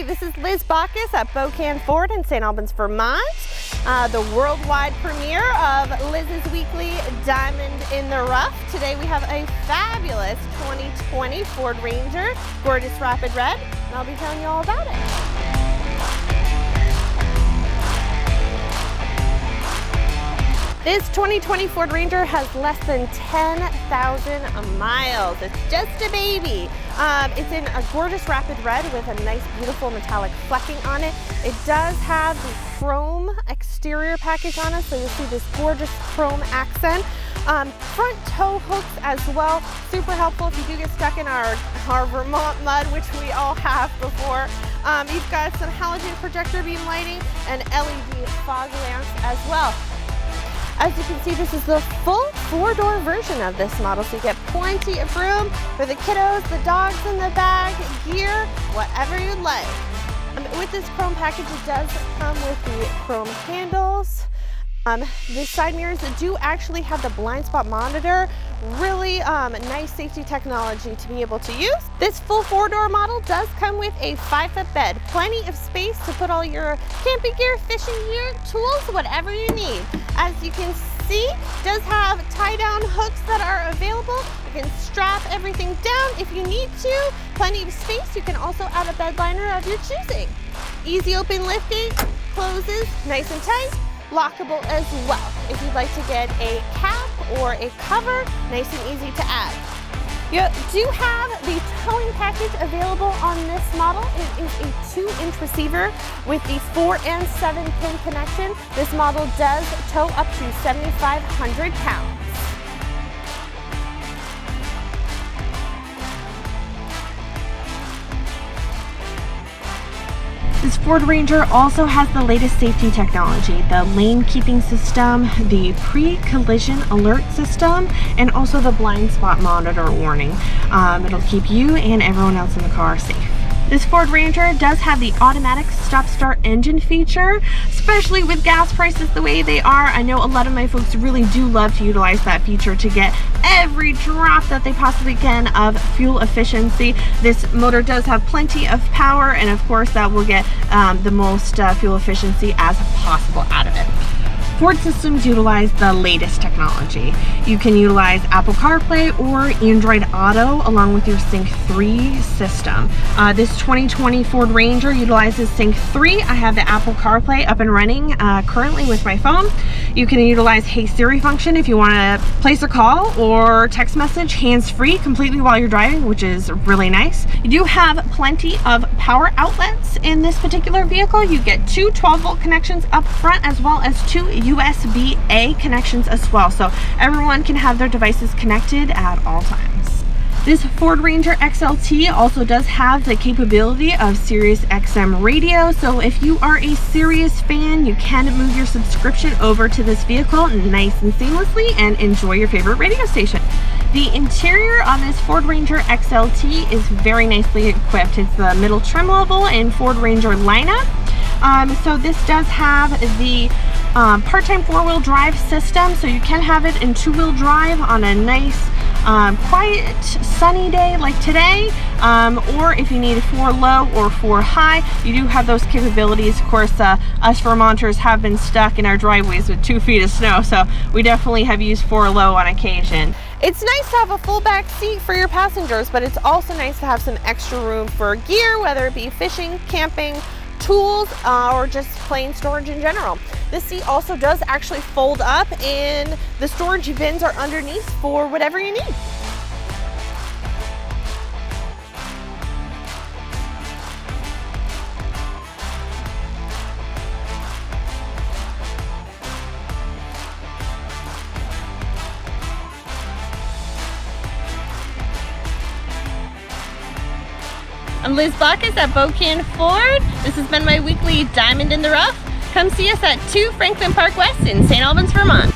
Hi, this is Liz Bockus at Bokan Ford in St. Albans, Vermont. The worldwide premiere of Liz's weekly Diamond in the Rough. Today we have a fabulous 2020 Ford Ranger, gorgeous rapid red, and I'll be telling you all about it. This 2020 Ford Ranger has less than 10,000 miles. It's just a baby. It's in a gorgeous rapid red with a nice, beautiful metallic flecking on it. It does have the chrome exterior package on it, so you'll see this gorgeous chrome accent. Front tow hooks as well, super helpful if you do get stuck in our Vermont mud, which we all have before. You've got some halogen projector beam lighting and LED fog lamps as well. As you can see, this is the full four-door version of this model, so you get plenty of room for the kiddos, the dogs in the bag, gear, whatever you'd like. With this chrome package, it does come with the chrome handles. The side mirrors do actually have the blind spot monitor. Really nice safety technology to be able to use. This full four-door model does come with a 5-foot bed. Plenty of space to put all your camping gear, fishing gear, tools, whatever you need. As you can see, it does have tie-down hooks that are available. You can strap everything down if you need to. Plenty of space. You can also add a bed liner of your choosing. Easy open liftgate, closes nice and tight. Lockable as well if you'd like to get a cap or a cover, nice and easy to add. You do have the towing package available on this model. It is a 2-inch receiver with the 4 and 7 pin connection. This model does tow up to 7,500 pounds. This Ford Ranger also has the latest safety technology, the lane keeping system, the pre-collision alert system, and also the blind spot monitor warning. It'll keep you and everyone else in the car safe. This Ford Ranger does have the automatic stop-start engine feature, especially with gas prices the way they are. I know a lot of my folks really do love to utilize that feature to get every drop that they possibly can of fuel efficiency. This motor does have plenty of power, and of course that will get the most fuel efficiency as possible out of it. Ford systems utilize the latest technology. You can utilize Apple CarPlay or Android Auto along with your Sync 3 system. This 2020 Ford Ranger utilizes Sync 3. I have the Apple CarPlay up and running currently with my phone. You can utilize Hey Siri function if you want to place a call or text message hands-free completely while you're driving, which is really nice. You do have plenty of power outlets in this particular vehicle. You get 2 12-volt connections up front as well as 2 USB-A connections as well, so everyone can have their devices connected at all times. This Ford Ranger XLT also does have the capability of Sirius XM radio, so if you are a Sirius fan, you can move your subscription over to this vehicle nice and seamlessly and enjoy your favorite radio station. The interior on this Ford Ranger XLT is very nicely equipped. It's the middle trim level in Ford Ranger lineup. So this does have the part-time 4-wheel drive system, so you can have it in 2-wheel drive on a nice quiet sunny day like today, or if you need a 4 low or 4 high, you do have those capabilities. Of course, us Vermonters have been stuck in our driveways with 2 feet of snow, so we definitely have used 4 low on occasion. It's nice to have a full back seat for your passengers, but it's also nice to have some extra room for gear, whether it be fishing, camping, tools, or just plain storage in general. This seat also does actually fold up, and the storage bins are underneath for whatever you need. I'm Liz Bockus at Bokan Ford. This has been my weekly Diamond in the Rough. Come see us at 2 Franklin Park West in St. Albans, Vermont.